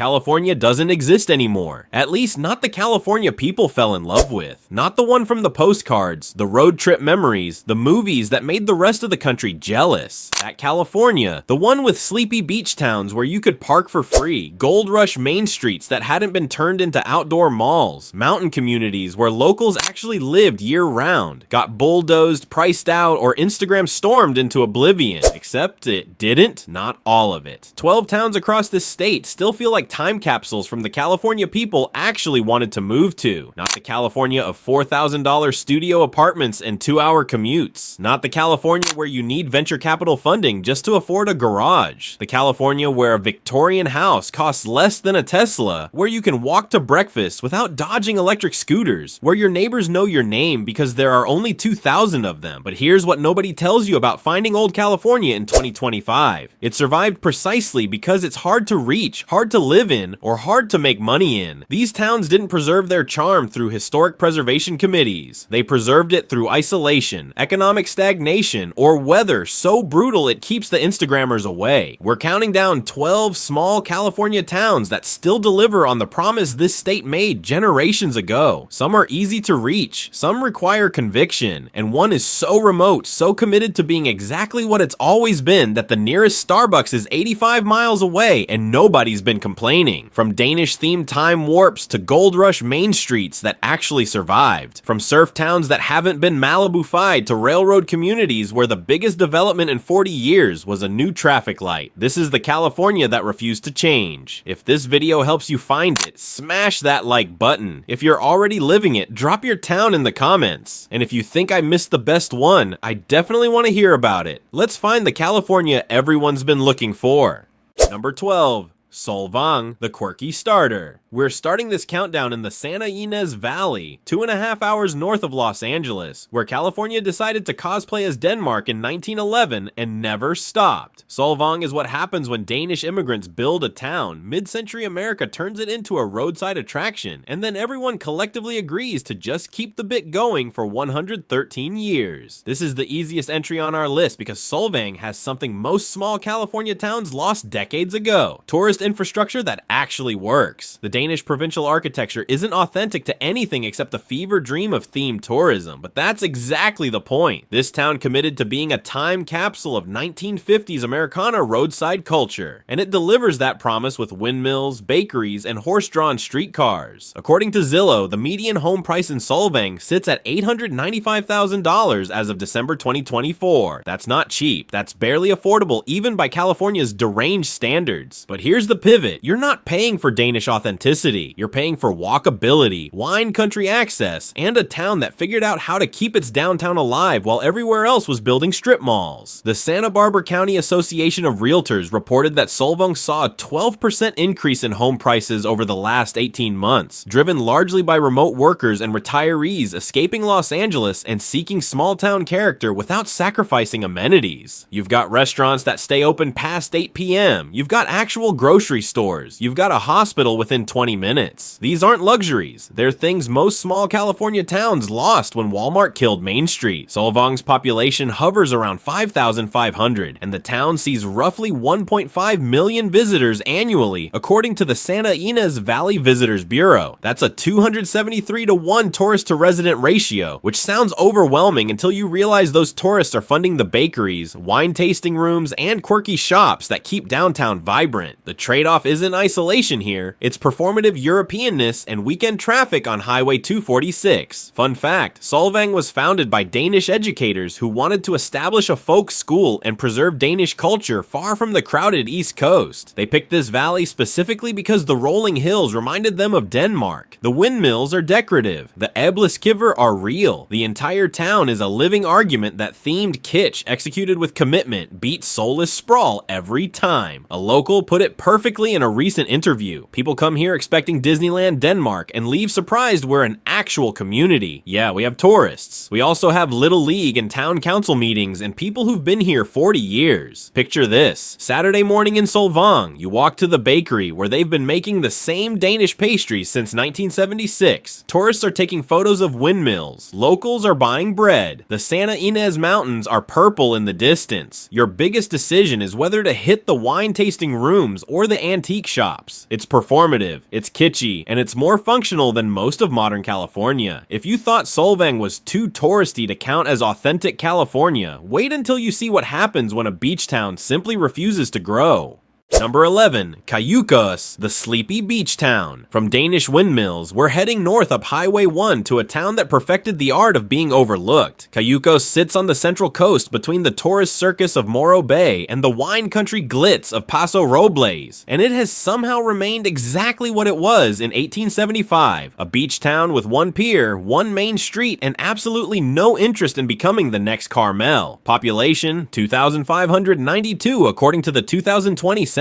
California doesn't exist anymore. At least not the California people fell in love with. Not the one from the postcards, the road trip memories, the movies that made the rest of the country jealous. That California, the one with sleepy beach towns where you could park for free, gold rush main streets that hadn't been turned into outdoor malls, mountain communities where locals actually lived year-round, got bulldozed, priced out, or Instagram stormed into oblivion. Except it didn't, not all of it. 12 towns across this state still feel like time capsules from the California people actually wanted to move to. Not the California of $4,000 studio apartments and 2-hour commutes. Not the California where you need venture capital funding just to afford a garage. The California where a Victorian house costs less than a Tesla, where you can walk to breakfast without dodging electric scooters, where your neighbors know your name because there are only 2,000 of them. But here's what nobody tells you about finding old California in 2025. It survived precisely because it's hard to reach, hard to live in, or hard to make money in. These towns didn't preserve their charm through historic preservation committees. They preserved it through isolation, economic stagnation, or weather so brutal it keeps the Instagrammers away. We're counting down 12 small California towns that still deliver on the promise this state made generations ago. Some are easy to reach, some require conviction, and one is so remote, so committed to being exactly what it's always been that the nearest Starbucks is 85 miles away and nobody's been complaining. From Danish-themed time warps to gold rush main streets that actually survived. From surf towns that haven't been Malibu-fied to railroad communities where the biggest development in 40 years was a new traffic light. This is the California that refused to change. If this video helps you find it, smash that like button. If you're already living it, drop your town in the comments. And if you think I missed the best one, I definitely want to hear about it. Let's find the California everyone's been looking for. Number 12. Solvang, the quirky starter. We're starting this countdown in the Santa Ynez Valley, 2.5 hours north of Los Angeles, where California decided to cosplay as Denmark in 1911 and never stopped. Solvang is what happens when Danish immigrants build a town. Mid-century America turns it into a roadside attraction, and then everyone collectively agrees to just keep the bit going for 113 years. This is the easiest entry on our list because Solvang has something most small California towns lost decades ago. Tourist infrastructure that actually works. The Danish provincial architecture isn't authentic to anything except the fever dream of themed tourism, but that's exactly the point. This town committed to being a time capsule of 1950s Americana roadside culture, and it delivers that promise with windmills, bakeries, and horse-drawn streetcars. According to Zillow, the median home price in Solvang sits at $895,000 as of December 2024. That's not cheap. That's barely affordable even by California's deranged standards. But here's the pivot. You're not paying for Danish authenticity. You're paying for walkability, wine country access, and a town that figured out how to keep its downtown alive while everywhere else was building strip malls. The Santa Barbara County Association of Realtors reported that Solvang saw a 12% increase in home prices over the last 18 months, driven largely by remote workers and retirees escaping Los Angeles and seeking small-town character without sacrificing amenities. You've got restaurants that stay open past 8 p.m. You've got actual grocery stores. You've got a hospital within 20 minutes. These aren't luxuries. They're things most small California towns lost when Walmart killed Main Street. Solvang's population hovers around 5,500, and the town sees roughly 1.5 million visitors annually, according to the Santa Ynez Valley Visitors Bureau. That's a 273-to-1 tourist-to-resident ratio, which sounds overwhelming until you realize those tourists are funding the bakeries, wine tasting rooms, and quirky shops that keep downtown vibrant. The trade-off isn't isolation here, it's performative Europeanness and weekend traffic on Highway 246. Fun fact, Solvang was founded by Danish educators who wanted to establish a folk school and preserve Danish culture far from the crowded East Coast. They picked this valley specifically because the rolling hills reminded them of Denmark. The windmills are decorative. The Ebleskiver are real. The entire town is a living argument that themed kitsch executed with commitment beats soulless sprawl every time. A local put it perfectly in a recent interview. People come here expecting Disneyland Denmark and leave surprised we're an actual community. Yeah, we have tourists. We also have Little League and town council meetings and people who've been here 40 years. Picture this. Saturday morning in Solvang, you walk to the bakery where they've been making the same Danish pastries since 1976. Tourists are taking photos of windmills. Locals are buying bread. The Santa Ynez Mountains are purple in the distance. Your biggest decision is whether to hit the wine tasting rooms or or the antique shops. It's performative, it's kitschy, and it's more functional than most of modern California. If you thought Solvang was too touristy to count as authentic California, wait until you see what happens when a beach town simply refuses to grow. Number 11. Cayucos, the sleepy beach town. From Danish windmills, we're heading north up Highway 1 to a town that perfected the art of being overlooked. Cayucos sits on the central coast between the tourist circus of Morro Bay and the wine country glitz of Paso Robles, and it has somehow remained exactly what it was in 1875, a beach town with one pier, one main street, and absolutely no interest in becoming the next Carmel. Population, 2,592 according to the 2020 census.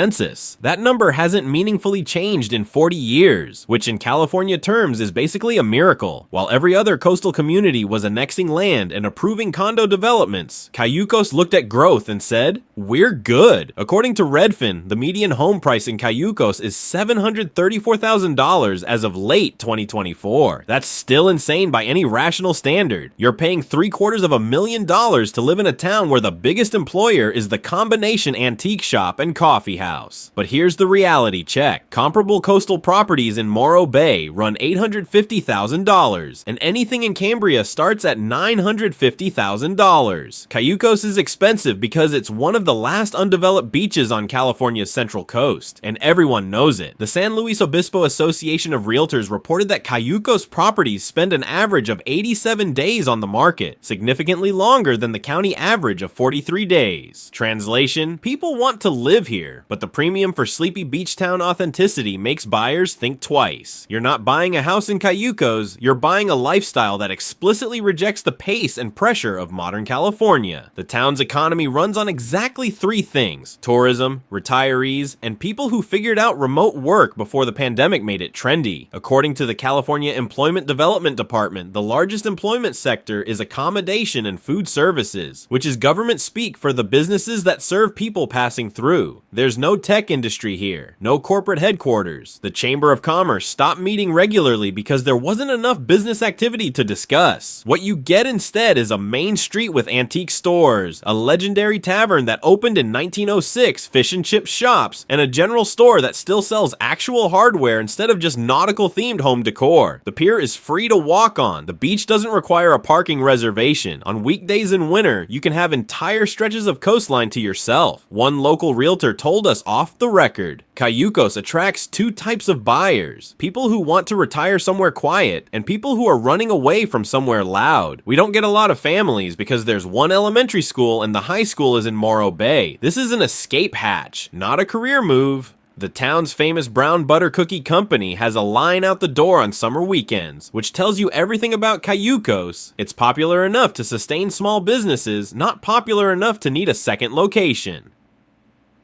That number hasn't meaningfully changed in 40 years, which in California terms is basically a miracle. While every other coastal community was annexing land and approving condo developments, Cayucos looked at growth and said, "We're good." According to Redfin, the median home price in Cayucos is $734,000 as of late 2024. That's still insane by any rational standard. You're paying $750,000 to live in a town where the biggest employer is the combination antique shop and coffee house. But here's the reality check. Comparable coastal properties in Morro Bay run $850,000, and anything in Cambria starts at $950,000. Cayucos is expensive because it's one of the last undeveloped beaches on California's central coast, and everyone knows it. The San Luis Obispo Association of Realtors reported that Cayucos properties spend an average of 87 days on the market, significantly longer than the county average of 43 days. Translation: people want to live here, but the premium for sleepy beach town authenticity makes buyers think twice. You're not buying a house in Cayucos, you're buying a lifestyle that explicitly rejects the pace and pressure of modern California. The town's economy runs on exactly three things: tourism, retirees, and people who figured out remote work before the pandemic made it trendy. According to the California Employment Development Department, the largest employment sector is accommodation and food services, which is government speak for the businesses that serve people passing through. There's no tech industry here, no corporate headquarters. The Chamber of Commerce stopped meeting regularly because there wasn't enough business activity to discuss. What you get instead is a main street with antique stores, a legendary tavern that opened in 1906, fish and chip shops, and a general store that still sells actual hardware instead of just nautical themed home decor. The pier is free to walk on. The beach doesn't require a parking reservation. On weekdays in winter, you can have entire stretches of coastline to yourself. One local realtor told us off the record, Cayucos attracts two types of buyers: people who want to retire somewhere quiet and people who are running away from somewhere loud. We don't get a lot of families because there's one elementary school and the high school is in Morro Bay. This is an escape hatch, not a career move. The town's famous brown butter cookie company has a line out the door on summer weekends, which tells you everything about Cayucos. It's popular enough to sustain small businesses, not popular enough to need a second location.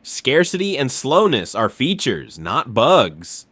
Scarcity and slowness are features, not bugs.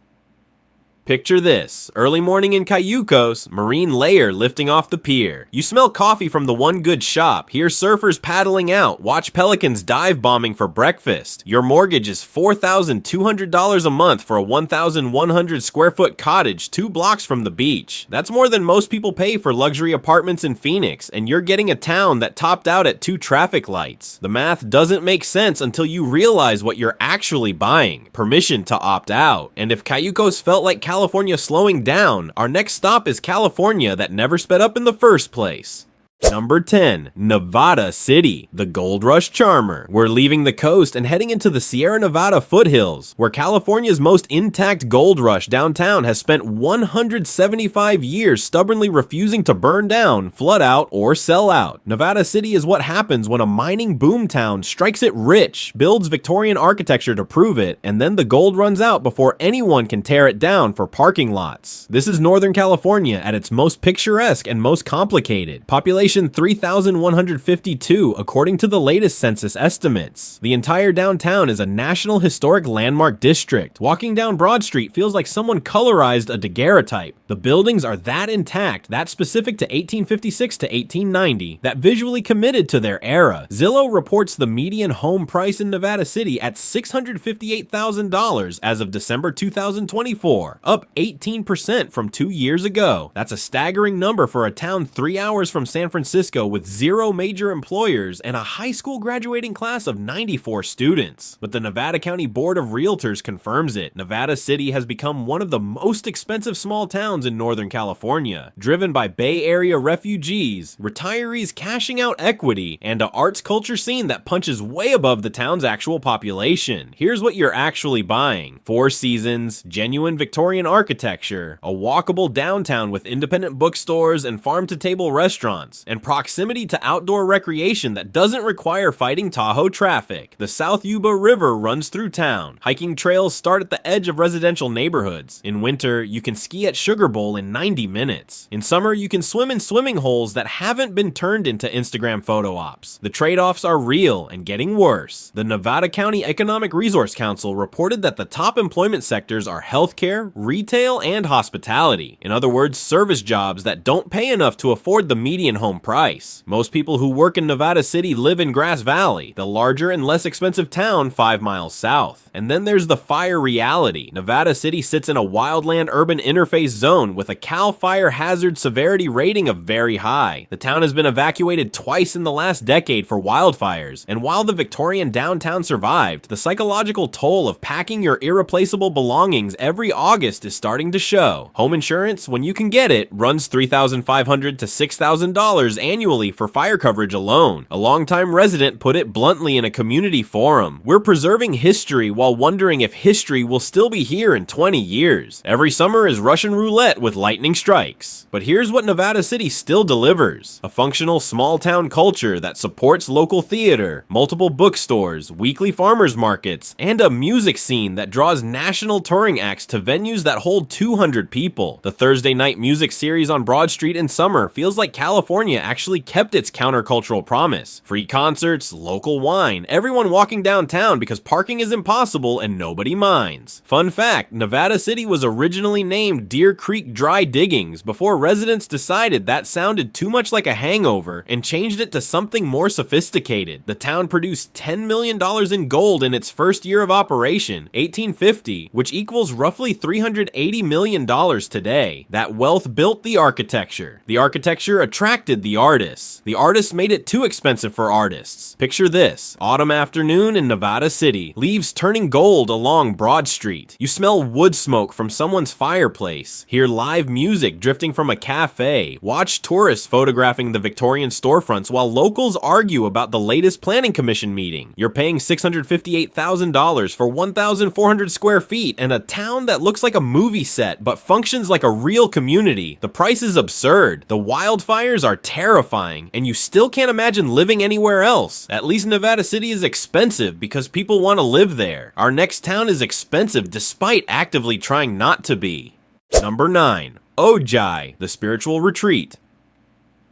Picture this: early morning in Cayucos, marine layer lifting off the pier. You smell coffee from the one good shop, hear surfers paddling out, watch pelicans dive bombing for breakfast. Your mortgage is $4,200 a month for a 1,100 square foot cottage 2 blocks from the beach. That's more than most people pay for luxury apartments in Phoenix, and you're getting a town that topped out at 2 traffic lights. The math doesn't make sense until you realize what you're actually buying: permission to opt out. And if Cayucos felt like California slowing down, our next stop is California that never sped up in the first place. Number 10. Nevada City, the Gold Rush charmer. We're leaving the coast and heading into the Sierra Nevada foothills, where California's most intact gold rush downtown has spent 175 years stubbornly refusing to burn down, flood out, or sell out. Nevada City is what happens when a mining boomtown strikes it rich, builds Victorian architecture to prove it, and then the gold runs out before anyone can tear it down for parking lots. This is Northern California at its most picturesque and most complicated. Population 3,152 according to the latest census estimates. The entire downtown is a National Historic Landmark District. Walking down Broad Street feels like someone colorized a daguerreotype. The buildings are that intact, that specific to 1856 to 1890, that visually committed to their era. Zillow reports the median home price in Nevada City at $658,000 as of December 2024, up 18% from 2 years ago. That's a staggering number for a town 3 hours from San Francisco Francisco with 0 major employers and a high school graduating class of 94 students. But the Nevada County Board of Realtors confirms it. Nevada City has become one of the most expensive small towns in Northern California, driven by Bay Area refugees, retirees cashing out equity, and an arts culture scene that punches way above the town's actual population. Here's what you're actually buying: 4 seasons, genuine Victorian architecture, a walkable downtown with independent bookstores and farm-to-table restaurants, and proximity to outdoor recreation that doesn't require fighting Tahoe traffic. The South Yuba River runs through town. Hiking trails start at the edge of residential neighborhoods. In winter, you can ski at Sugar Bowl in 90 minutes. In summer, you can swim in swimming holes that haven't been turned into Instagram photo ops. The trade-offs are real and getting worse. The Nevada County Economic Resource Council reported that the top employment sectors are healthcare, retail, and hospitality. In other words, service jobs that don't pay enough to afford the median home price. Most people who work in Nevada City live in Grass Valley, the larger and less expensive town 5 miles south. And then there's the fire reality. Nevada City sits in a wildland urban interface zone with a CAL fire hazard severity rating of very high. The town has been evacuated twice in the last decade for wildfires, and while the Victorian downtown survived, the psychological toll of packing your irreplaceable belongings every August is starting to show. Home insurance, when you can get it, runs $3,500 to $6,000 annually for fire coverage alone. A longtime resident put it bluntly in a community forum: "We're preserving history while wondering if history will still be here in 20 years. Every summer is Russian roulette with lightning strikes." But here's what Nevada City still delivers: a functional small town culture that supports local theater, multiple bookstores, weekly farmers markets, and a music scene that draws national touring acts to venues that hold 200 people. The Thursday night music series on Broad Street in summer feels like California actually kept its countercultural promise. Free concerts, local wine, everyone walking downtown because parking is impossible and nobody minds. Fun fact, Nevada City was originally named Deer Creek Dry Diggings before residents decided that sounded too much like a hangover and changed it to something more sophisticated. The town produced $10 million in gold in its first year of operation, 1850, which equals roughly $380 million today. That wealth built the architecture. The architecture attracted the artists. The artists made it too expensive for artists. Picture this: autumn afternoon in Nevada City, leaves turning gold along Broad Street. You smell wood smoke from someone's fireplace, hear live music drifting from a cafe, watch tourists photographing the Victorian storefronts while locals argue about the latest planning commission meeting. You're paying $658,000 for 1,400 square feet and a town that looks like a movie set but functions like a real community. The price is absurd, the wildfires are terrifying, and you still can't imagine living anywhere else. At least Nevada City is expensive because people want to live there. Our next town is expensive despite actively trying not to be. Number 9. Ojai, the spiritual retreat.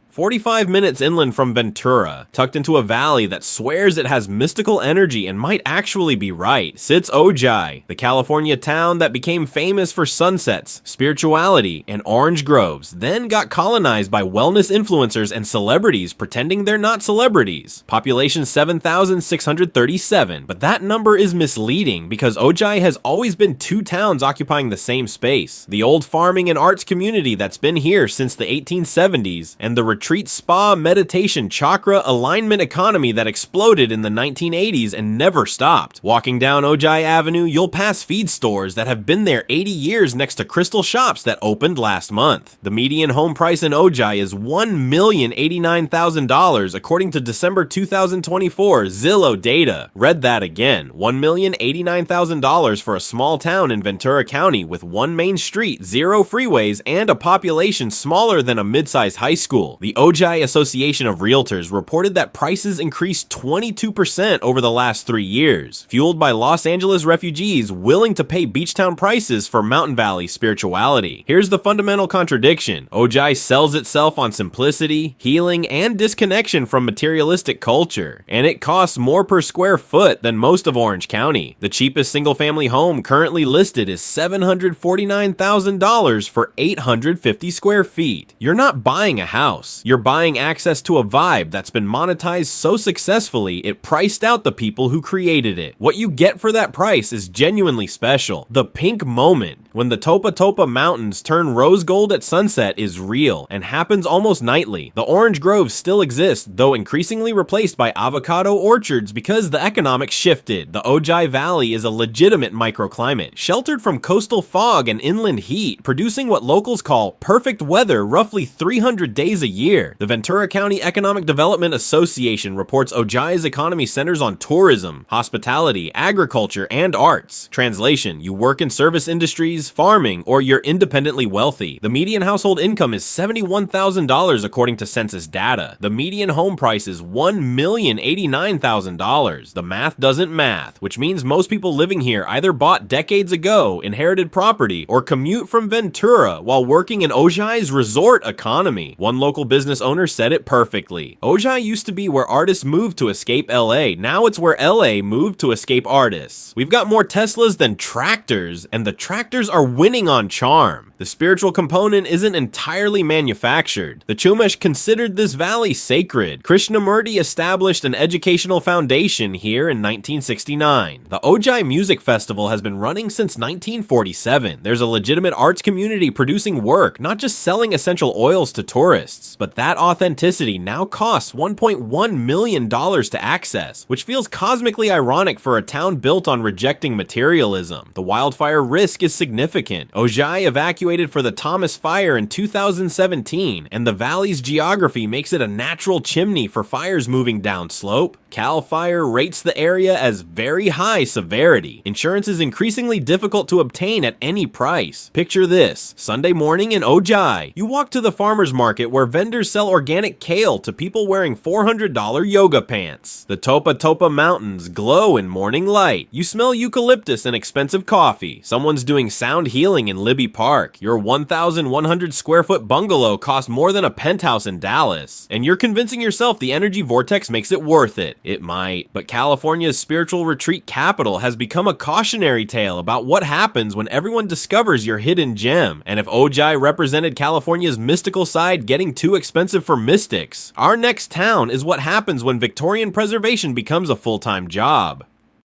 45 minutes inland from Ventura, tucked into a valley that swears it has mystical energy and might actually be right, sits Ojai, the California town that became famous for sunsets, spirituality, and orange groves, then got colonized by wellness influencers and celebrities pretending they're not celebrities. Population 7,637, but that number is misleading because Ojai has always been 2 towns occupying the same space: the old farming and arts community that's been here since the 1870s, and the retreat spa meditation chakra alignment economy that exploded in the 1980s and never stopped. Walking down Ojai Avenue, you'll pass feed stores that have been there 80 years next to crystal shops that opened last month. The median home price in Ojai is $1,089,000 according to December 2024 Zillow data. Read that again, $1,089,000 for a small town in Ventura County with 1 main street, 0 freeways, and a population smaller than a mid-sized high school. The Ojai Association of Realtors reported that prices increased 22% over the last 3 years, fueled by Los Angeles refugees willing to pay beachtown prices for Mountain Valley spirituality. Here's the fundamental contradiction: Ojai sells itself on simplicity, healing, and disconnection from materialistic culture, and it costs more per square foot than most of Orange County. The cheapest single-family home currently listed is $749,000 for 850 square feet. You're not buying a house. You're buying access to a vibe that's been monetized so successfully it priced out the people who created it. What you get for that price is genuinely special. The pink moment. When the Topa Topa Mountains turn rose gold at sunset is real and happens almost nightly. The orange groves still exist, though increasingly replaced by avocado orchards because the economics shifted. The Ojai Valley is a legitimate microclimate, sheltered from coastal fog and inland heat, producing what locals call perfect weather roughly 300 days a year. The Ventura County Economic Development Association reports Ojai's economy centers on tourism, hospitality, agriculture, and arts. Translation: you work in service industries, farming, or you're independently wealthy. The median household income is $71,000 according to census data. The median home price is $1,089,000. The math doesn't math, which means most people living here either bought decades ago, inherited property, or commute from Ventura while working in Ojai's resort economy. One local business owner said it perfectly. Ojai used to be where artists moved to escape LA. Now it's where LA moved to escape artists. We've got more Teslas than tractors, and the tractors are winning on charm. The spiritual component isn't entirely manufactured. The Chumash considered this valley sacred. Krishnamurti established an educational foundation here in 1969. The Ojai Music Festival has been running since 1947. There's a legitimate arts community producing work, not just selling essential oils to tourists. But that authenticity now costs $1.1 million to access, which feels cosmically ironic for a town built on rejecting materialism. The wildfire risk is significant. Ojai evacuated for the Thomas Fire in 2017, and the valley's geography makes it a natural chimney for fires moving downslope. CAL FIRE rates the area as very high severity. Insurance is increasingly difficult to obtain at any price. Picture this: Sunday morning in Ojai. You walk to the farmer's market where vendors sell organic kale to people wearing $400 yoga pants. The Topa Topa Mountains glow in morning light. You smell eucalyptus and expensive coffee. Someone's doing sound healing in Libby Park. Your 1,100 square foot bungalow costs more than a penthouse in Dallas. And you're convincing yourself the energy vortex makes it worth it. It might, but California's spiritual retreat capital has become a cautionary tale about what happens when everyone discovers your hidden gem. And if Ojai represented California's mystical side getting too expensive for mystics, our next town is what happens when Victorian preservation becomes a full-time job.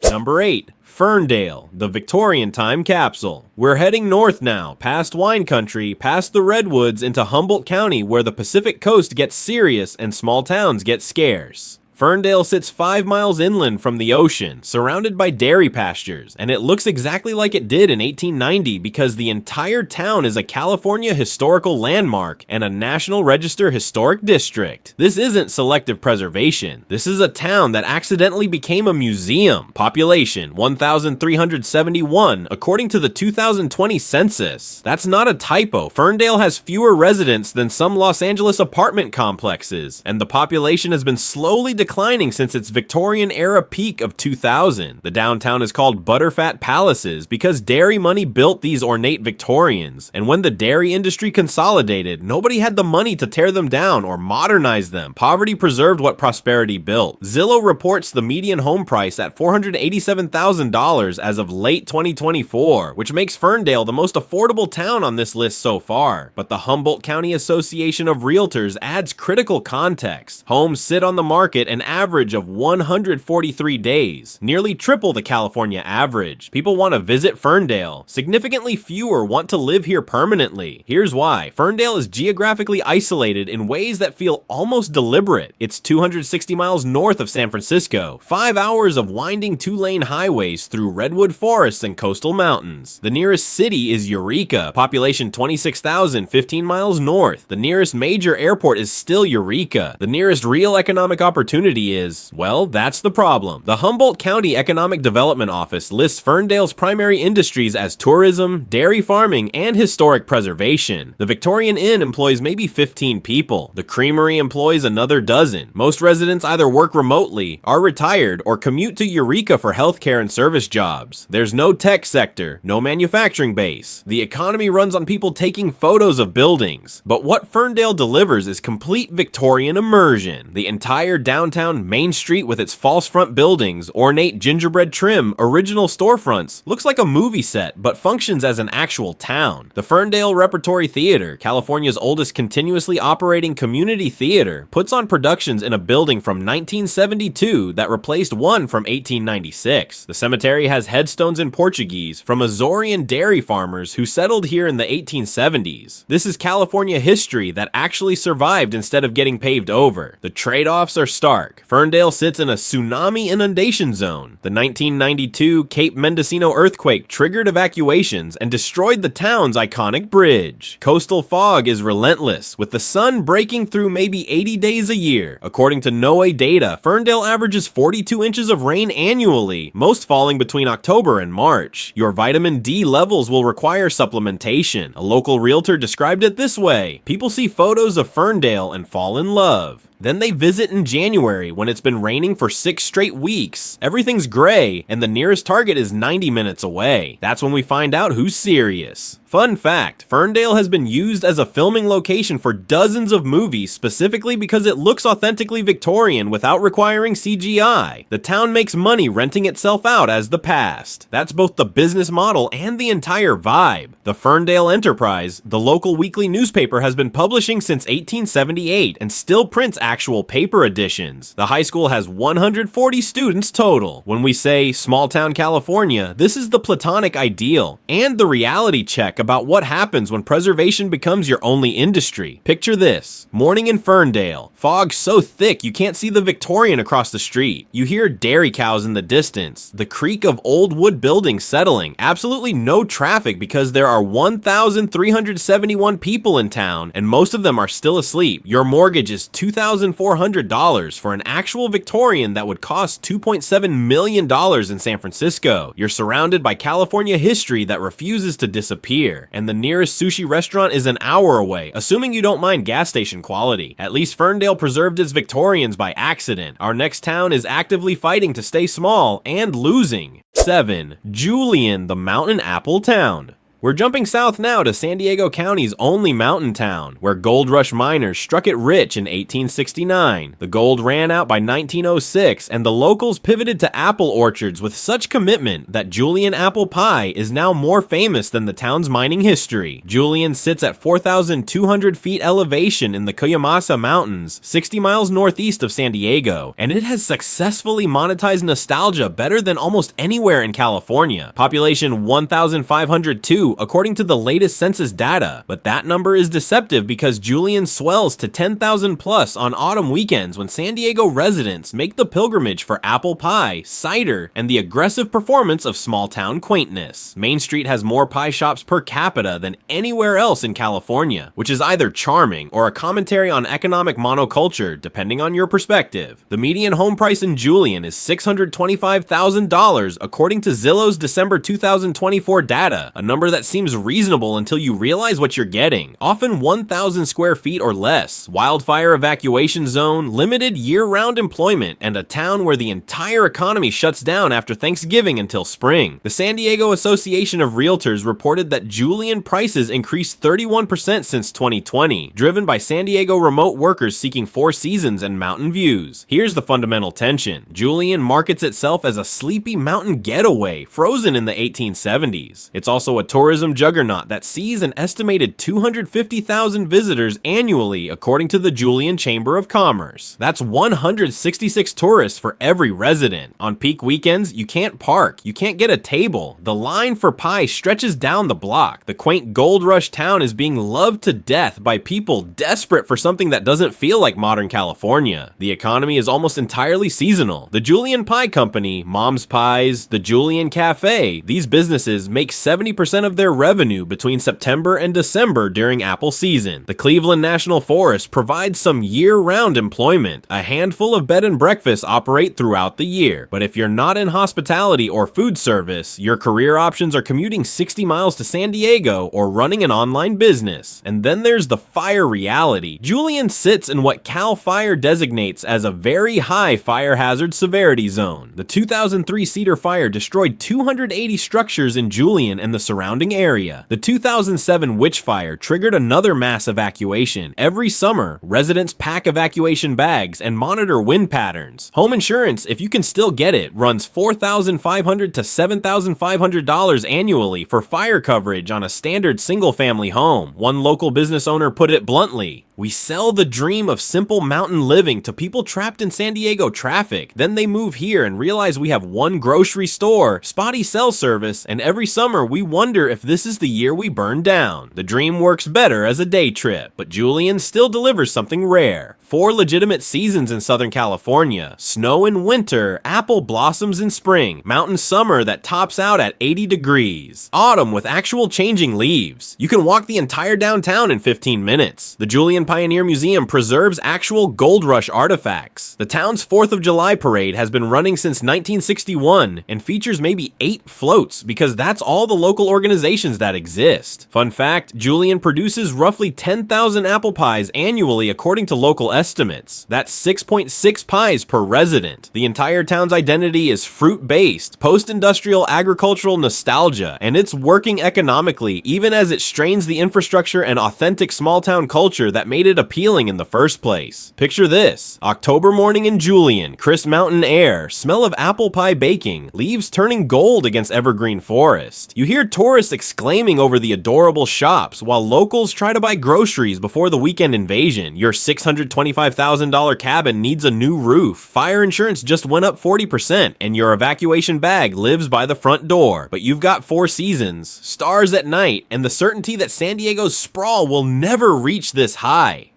Number 8. Ferndale, the Victorian time capsule. We're heading north now, past wine country, past the redwoods into Humboldt County where the Pacific coast gets serious and small towns get scarce. Ferndale sits 5 miles inland from the ocean, surrounded by dairy pastures, and it looks exactly like it did in 1890 because the entire town is a California historical landmark and a National Register Historic District. This isn't selective preservation. This is a town that accidentally became a museum. Population 1,371 according to the 2020 census. That's not a typo. Ferndale has fewer residents than some Los Angeles apartment complexes, and the population has been slowly declining since its Victorian-era peak of 2000. The downtown is called Butterfat Palaces because dairy money built these ornate Victorians, and when the dairy industry consolidated, nobody had the money to tear them down or modernize them. Poverty preserved what prosperity built. Zillow reports the median home price at $487,000 as of late 2024, which makes Ferndale the most affordable town on this list so far. But the Humboldt County Association of Realtors adds critical context. Homes sit on the market an average of 143 days, nearly triple the California average. People want to visit Ferndale. Significantly fewer want to live here permanently. Here's why. Ferndale is geographically isolated in ways that feel almost deliberate. It's 260 miles north of San Francisco, 5 hours of winding 2-lane highways through redwood forests and coastal mountains. The nearest city is Eureka, population 26,000, 15 miles north. The nearest major airport is still Eureka. The nearest real economic opportunity is, well, that's the problem. The Humboldt County Economic Development Office lists Ferndale's primary industries as tourism, dairy farming, and historic preservation. The Victorian Inn employs maybe 15 people. The Creamery employs another dozen. Most residents either work remotely, are retired, or commute to Eureka for healthcare and service jobs. There's no tech sector, no manufacturing base. The economy runs on people taking photos of buildings. But what Ferndale delivers is complete Victorian immersion. The entire downtown downtown Main Street with its false front buildings, ornate gingerbread trim, original storefronts, looks like a movie set, but functions as an actual town. The Ferndale Repertory Theater, California's oldest continuously operating community theater, puts on productions in a building from 1972 that replaced one from 1896. The cemetery has headstones in Portuguese from Azorean dairy farmers who settled here in the 1870s. This is California history that actually survived instead of getting paved over. The trade-offs are stark. Ferndale sits in a tsunami inundation zone. The 1992 Cape Mendocino earthquake triggered evacuations and destroyed the town's iconic bridge. Coastal fog is relentless, with the sun breaking through maybe 80 days a year. According to NOAA data, Ferndale averages 42 inches of rain annually, most falling between October and March. Your vitamin D levels will require supplementation. A local realtor described it this way: people see photos of Ferndale and fall in love. Then they visit in January when it's been raining for 6 straight weeks. Everything's gray, and the nearest Target is 90 minutes away. That's when we find out who's serious. Fun fact, Ferndale has been used as a filming location for dozens of movies specifically because it looks authentically Victorian without requiring CGI. The town makes money renting itself out as the past. That's both the business model and the entire vibe. The Ferndale Enterprise, the local weekly newspaper, has been publishing since 1878 and still prints actual paper editions. The high school has 140 students total. When we say small town California, this is the platonic ideal and the reality check about what happens when preservation becomes your only industry. Picture this: morning in Ferndale, fog so thick you can't see the Victorian across the street. You hear dairy cows in the distance, the creak of old wood buildings settling, absolutely no traffic because there are 1,371 people in town and most of them are still asleep. Your mortgage is $2,400 for an actual Victorian that would cost $2.7 million in San Francisco. You're surrounded by California history that refuses to disappear. And the nearest sushi restaurant is an hour away, assuming you don't mind gas station quality. At least Ferndale preserved its Victorians by accident. Our next town is actively fighting to stay small and losing. 7. Julian, the mountain apple town. We're jumping south now to San Diego County's only mountain town, where gold rush miners struck it rich in 1869. The gold ran out by 1906, and the locals pivoted to apple orchards with such commitment that Julian apple pie is now more famous than the town's mining history. Julian sits at 4,200 feet elevation in the Cuyamasa Mountains, 60 miles northeast of San Diego, and it has successfully monetized nostalgia better than almost anywhere in California. Population 1,502 according to the latest census data, but that number is deceptive because Julian swells to 10,000 plus on autumn weekends when San Diego residents make the pilgrimage for apple pie, cider, and the aggressive performance of small town quaintness. Main Street has more pie shops per capita than anywhere else in California, which is either charming or a commentary on economic monoculture, depending on your perspective. The median home price in Julian is $625,000 according to Zillow's December 2024 data, a number that seems reasonable until you realize what you're getting. Often 1,000 square feet or less, wildfire evacuation zone, limited year-round employment, and a town where the entire economy shuts down after Thanksgiving until spring. The San Diego Association of Realtors reported that Julian prices increased 31% since 2020, driven by San Diego remote workers seeking 4 seasons and mountain views. Here's the fundamental tension. Julian markets itself as a sleepy mountain getaway, frozen in the 1870s. It's also a tourism juggernaut that sees an estimated 250,000 visitors annually according to the Julian Chamber of Commerce. That's 166 tourists for every resident. On peak weekends, you can't park, you can't get a table. The line for pie stretches down the block. The quaint gold rush town is being loved to death by people desperate for something that doesn't feel like modern California. The economy is almost entirely seasonal. The Julian Pie Company, Mom's Pies, the Julian Cafe, these businesses make 70% of their revenue between September and December during apple season. The Cleveland National Forest provides some year-round employment. A handful of bed and breakfasts operate throughout the year, but if you're not in hospitality or food service, your career options are commuting 60 miles to San Diego or running an online business. And then there's the fire reality. Julian sits in what CAL FIRE designates as a very high fire hazard severity zone. The 2003 Cedar Fire destroyed 280 structures in Julian and the surrounding surrounding area. The 2007 witch fire triggered another mass evacuation. Every summer, residents pack evacuation bags and monitor wind patterns. Home insurance, if you can still get it, runs $4,500 to $7,500 annually for fire coverage on a standard single-family home. One local business owner put it bluntly, "We sell the dream of simple mountain living to people trapped in San Diego traffic. Then they move here and realize we have one grocery store, spotty cell service, and every summer we wonder if this is the year we burn down. The dream works better as a day trip, but Julian still delivers something rare. 4 legitimate seasons in Southern California: snow in winter, apple blossoms in spring, mountain summer that tops out at 80 degrees, autumn with actual changing leaves. You can walk the entire downtown in 15 minutes. The Julian Pioneer Museum preserves actual Gold Rush artifacts. The town's 4th of July parade has been running since 1961 and features maybe 8 floats because that's all the local organizations that exist. Fun fact, Julian produces roughly 10,000 apple pies annually according to local estimates. That's 6.6 pies per resident. The entire town's identity is fruit-based, post-industrial agricultural nostalgia, and it's working economically even as it strains the infrastructure and authentic small-town culture that made it appealing in the first place. Picture this: October morning in Julian, crisp mountain air, smell of apple pie baking, leaves turning gold against evergreen forest. You hear tourists exclaiming over the adorable shops while locals try to buy groceries before the weekend invasion. Your $625,000 cabin needs a new roof. Fire insurance just went up 40% and your evacuation bag lives by the front door. But you've got 4 seasons, stars at night, and the certainty that San Diego's sprawl will never reach this high.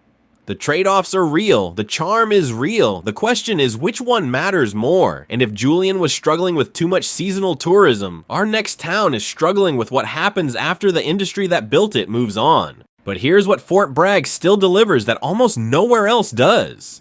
The trade-offs are real, the charm is real. The question is, which one matters more? And if Julian was struggling with too much seasonal tourism, our next town is struggling with what happens after the industry that built it moves on. But here's what Fort Bragg still delivers that almost nowhere else does: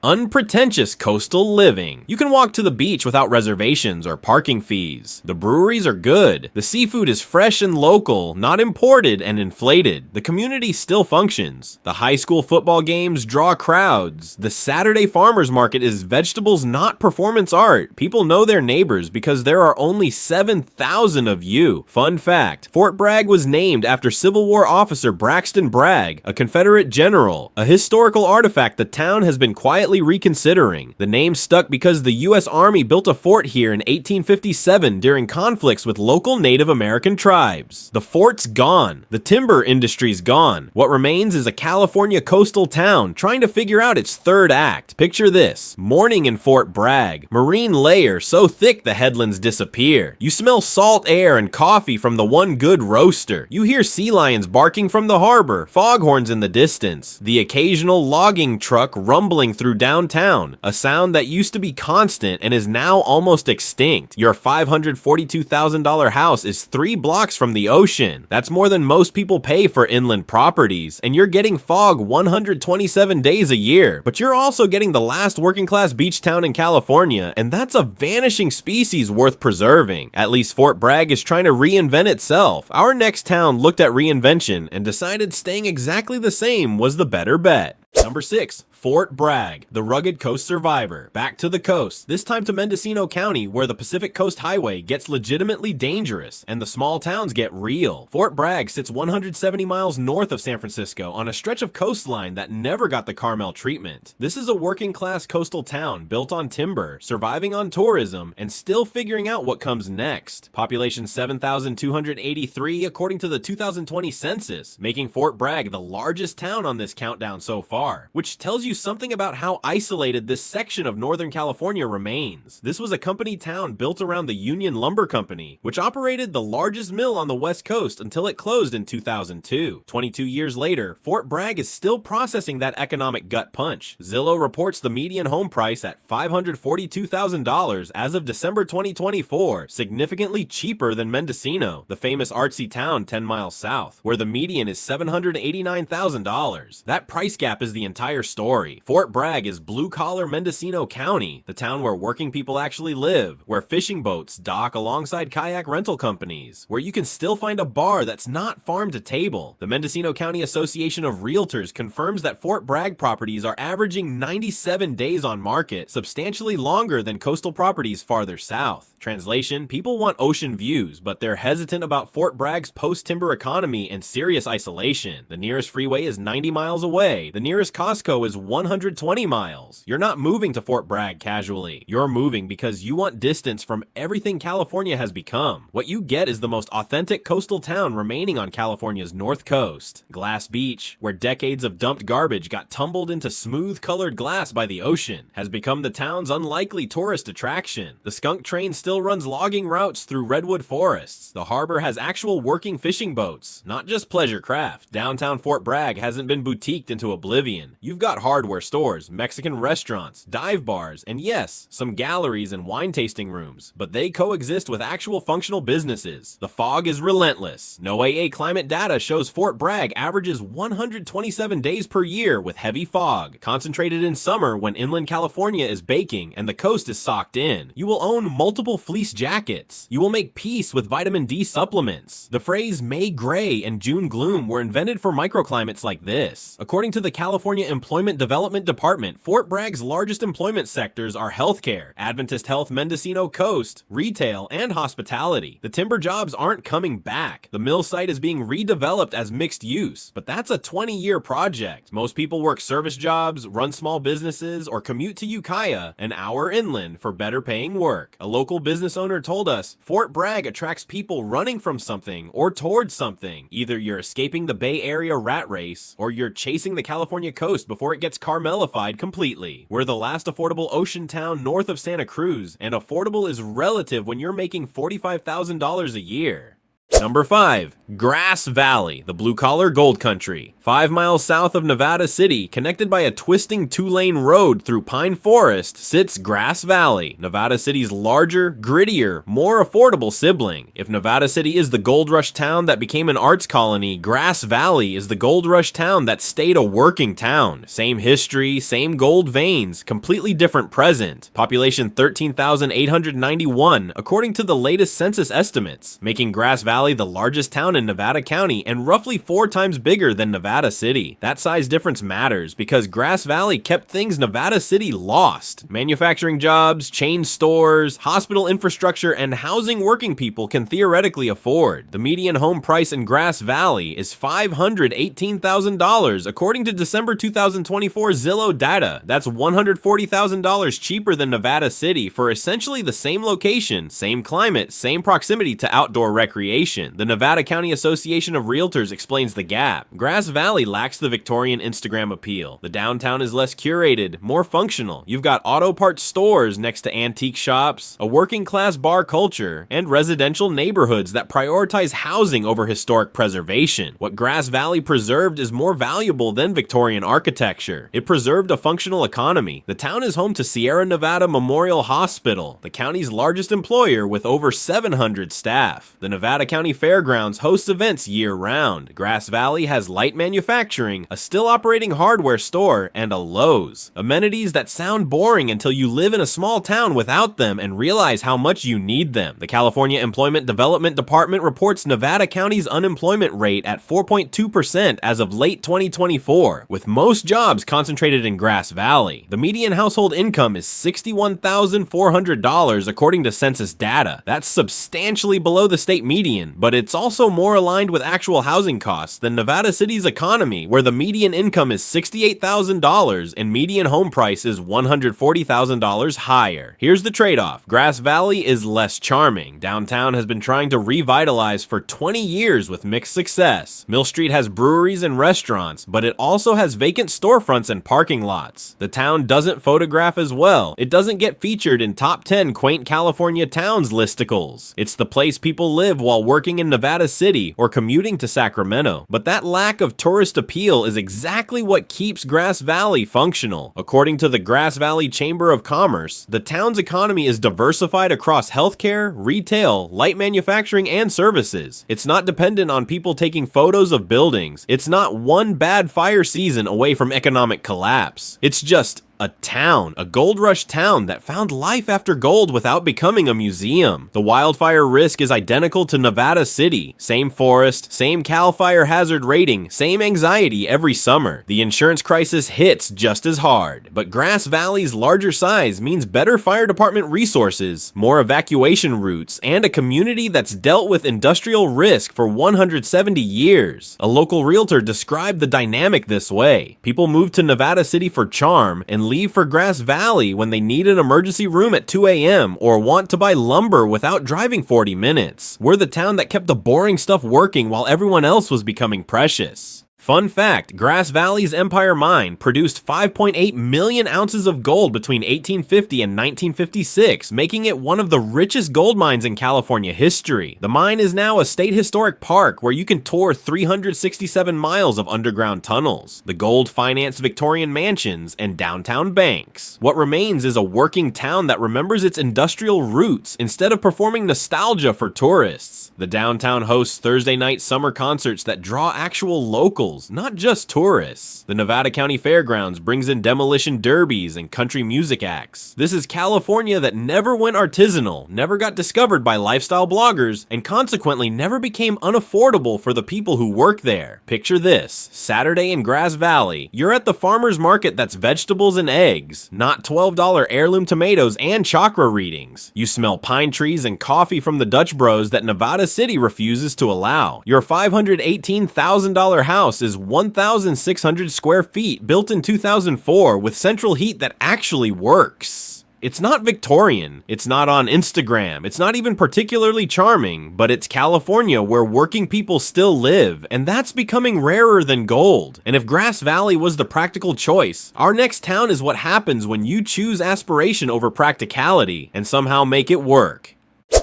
unpretentious coastal living. You can walk to the beach without reservations or parking fees. The breweries are good. The seafood is fresh and local, not imported and inflated. The community still functions. The high school football games draw crowds. The Saturday farmers market is vegetables, not performance art. People know their neighbors because there are only 7,000 of you. Fun fact, Fort Bragg was named after Civil War officer Braxton Bragg, a Confederate general, a historical artifact the town has been quietly reconsidering. The name stuck because the U.S. Army built a fort here in 1857 during conflicts with local Native American tribes. The fort's gone. The timber industry's gone. What remains is a California coastal town trying to figure out its third act. Picture this: morning in Fort Bragg. Marine layer so thick the headlands disappear. You smell salt air and coffee from the one good roaster. You hear sea lions barking from the harbor, foghorns in the distance. The occasional logging truck rumbling through downtown, a sound that used to be constant and is now almost extinct. Your $542,000 house is 3 blocks from the ocean. That's more than most people pay for inland properties, and you're getting fog 127 days a year. But you're also getting the last working class beach town in California, and that's a vanishing species worth preserving. At least Fort Bragg is trying to reinvent itself. Our next town looked at reinvention and decided staying exactly the same was the better bet. Number 6. Fort Bragg, the rugged coast survivor. Back to the coast, this time to Mendocino County, where the Pacific Coast Highway gets legitimately dangerous and the small towns get real. Fort Bragg sits 170 miles north of San Francisco on a stretch of coastline that never got the Carmel treatment. This is a working class coastal town built on timber, surviving on tourism, and still figuring out what comes next. Population 7,283 according to the 2020 census, making Fort Bragg the largest town on this countdown so far, which tells you something about how isolated this section of Northern California remains. This was a company town built around the Union Lumber Company, which operated the largest mill on the West Coast until it closed in 2002. 22 years later, Fort Bragg is still processing that economic gut punch. Zillow reports the median home price at $542,000 as of December 2024, significantly cheaper than Mendocino, the famous artsy town 10 miles south, where the median is $789,000. That price gap is is the entire story. Fort Bragg is blue-collar Mendocino County, the town where working people actually live, where fishing boats dock alongside kayak rental companies, where you can still find a bar that's not farm to table. The Mendocino County Association of Realtors confirms that Fort Bragg properties are averaging 97 days on market, substantially longer than coastal properties farther south. Translation: people want ocean views, but they're hesitant about Fort Bragg's post-timber economy and serious isolation. The nearest freeway is 90 miles away. The nearest Costco is 120 miles. You're not moving to Fort Bragg casually. You're moving because you want distance from everything California has become. What you get is the most authentic coastal town remaining on California's north coast. Glass Beach, where decades of dumped garbage got tumbled into smooth-colored glass by the ocean, has become the town's unlikely tourist attraction. The skunk train still runs logging routes through redwood forests. The harbor has actual working fishing boats, not just pleasure craft. Downtown Fort Bragg hasn't been boutiqued into oblivion. You've got hardware stores, Mexican restaurants, dive bars, and yes, some galleries and wine tasting rooms, but they coexist with actual functional businesses. The fog is relentless. NOAA climate data shows Fort Bragg averages 127 days per year with heavy fog, concentrated in summer when inland California is baking and the coast is socked in. You will own multiple fleece jackets. You will make peace with vitamin D supplements. The phrase May gray and June gloom were invented for microclimates like this. According to the California Employment Development Department, Fort Bragg's largest employment sectors are healthcare, Adventist Health Mendocino Coast, retail, and hospitality. The timber jobs aren't coming back. The mill site is being redeveloped as mixed use, but that's a 20-year project. Most people work service jobs, run small businesses, or commute to Ukiah, an hour inland, for better paying work. A local business owner told us, Fort Bragg attracts people running from something or towards something. Either you're escaping the Bay Area rat race, or you're chasing the California coast before it gets Carmelified completely. We're the last affordable ocean town north of Santa Cruz, and affordable is relative when you're making $45,000 a year. Number 5. Grass Valley, the blue-collar gold country. 5 miles south of Nevada City, connected by a twisting 2-lane road through pine forest, sits Grass Valley, Nevada City's larger, grittier, more affordable sibling. If Nevada City is the gold rush town that became an arts colony, Grass Valley is the gold rush town that stayed a working town. Same history, same gold veins, completely different present. Population 13,891, according to the latest census estimates, making Grass Valley the largest town in Nevada County and roughly 4 times bigger than Nevada City. That size difference matters because Grass Valley kept things Nevada City lost. Manufacturing jobs, chain stores, hospital infrastructure, and housing working people can theoretically afford. The median home price in Grass Valley is $518,000 according to December 2024 Zillow data. That's $140,000 cheaper than Nevada City for essentially the same location, same climate, same proximity to outdoor recreation. The Nevada County Association of Realtors explains the gap. Grass Valley lacks the Victorian Instagram appeal. The downtown is less curated, more functional. You've got auto parts stores next to antique shops, a working class bar culture, and residential neighborhoods that prioritize housing over historic preservation. What Grass Valley preserved is more valuable than Victorian architecture. It preserved a functional economy. The town is home to Sierra Nevada Memorial Hospital, the county's largest employer with over 700 staff. The Nevada County Fairgrounds hosts events year-round. Grass Valley has light manufacturing, a still operating hardware store, and a Lowe's. Amenities that sound boring until you live in a small town without them and realize how much you need them. The California Employment Development Department reports Nevada County's unemployment rate at 4.2% as of late 2024, with most jobs concentrated in Grass Valley. The median household income is $61,400 according to census data. That's substantially below the state median, but it's also more aligned with actual housing costs than Nevada City's economy, where the median income is $68,000 and median home price is $140,000 higher. Here's the trade-off. Grass Valley is less charming. Downtown has been trying to revitalize for 20 years with mixed success. Mill Street has breweries and restaurants, but it also has vacant storefronts and parking lots. The town doesn't photograph as well. It doesn't get featured in top 10 quaint California towns listicles. It's the place people live while working working in Nevada City or commuting to Sacramento. But that lack of tourist appeal is exactly what keeps Grass Valley functional. According to the Grass Valley Chamber of Commerce, the town's economy is diversified across healthcare, retail, light manufacturing, and services. It's not dependent on people taking photos of buildings. It's not one bad fire season away from economic collapse. It's just a town, a gold rush town that found life after gold without becoming a museum. The wildfire risk is identical to Nevada City. Same forest, same CAL FIRE hazard rating, same anxiety every summer. The insurance crisis hits just as hard. But Grass Valley's larger size means better fire department resources, more evacuation routes, and a community that's dealt with industrial risk for 170 years. A local realtor described the dynamic this way. People move to Nevada City for charm and leave for Grass Valley when they need an emergency room at 2 a.m. or want to buy lumber without driving 40 minutes. We're the town that kept the boring stuff working while everyone else was becoming precious. Fun fact, Grass Valley's Empire Mine produced 5.8 million ounces of gold between 1850 and 1956, making it one of the richest gold mines in California history. The mine is now a state historic park where you can tour 367 miles of underground tunnels, the gold-financed Victorian mansions, and downtown banks. What remains is a working town that remembers its industrial roots instead of performing nostalgia for tourists. The downtown hosts Thursday night summer concerts that draw actual locals, not just tourists. The Nevada County Fairgrounds brings in demolition derbies and country music acts. This is California that never went artisanal, never got discovered by lifestyle bloggers, and consequently never became unaffordable for the people who work there. Picture this, Saturday in Grass Valley. You're at the farmer's market that's vegetables and eggs, not $12 heirloom tomatoes and chakra readings. You smell pine trees and coffee from the Dutch Bros that Nevada City refuses to allow. Your $518,000 house is 1,600 square feet, built in 2004 with central heat that actually works. It's not Victorian, it's not on Instagram, it's not even particularly charming, but it's California where working people still live, and that's becoming rarer than gold. And if Grass Valley was the practical choice, our next town is what happens when you choose aspiration over practicality and somehow make it work.